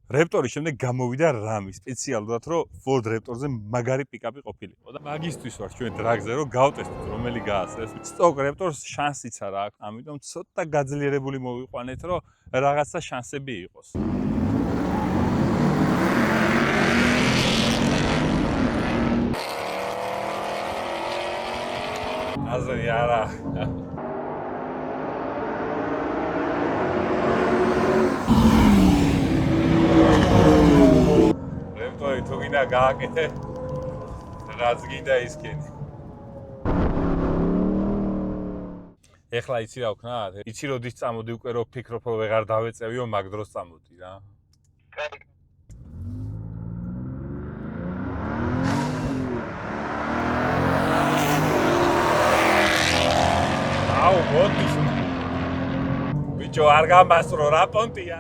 რეპტორის შემდეგ გამოვიდა რამი სპეციალურად, რომ Ford Raptor-ზე მაგარი პიკაპი ყოფილიყო და მაგისტვის ვარ ჩვენ დრაგზე, რომ გავტესტოთ რომელი გაასწრეს. Stock Raptor-ს შანსიც არა აქვს, ამიტომ ცოტა გაძლიერებული მოვიყვანეთ, რომ რაღაცა შანსები იყოს. აზრი არა. რეპტორი თუ გინდა გააკეთე, რაც გინდა ისკენი. ეხლა იცი რა ვქნა? იცი როდის წამოდი უკვე რომ ფიქრობ რომ ვეღარ დავეწევიო, მაგ დროს წამოდი რა. აუ, მოდი. ბიჭო, არ გამასრო რა პონტია.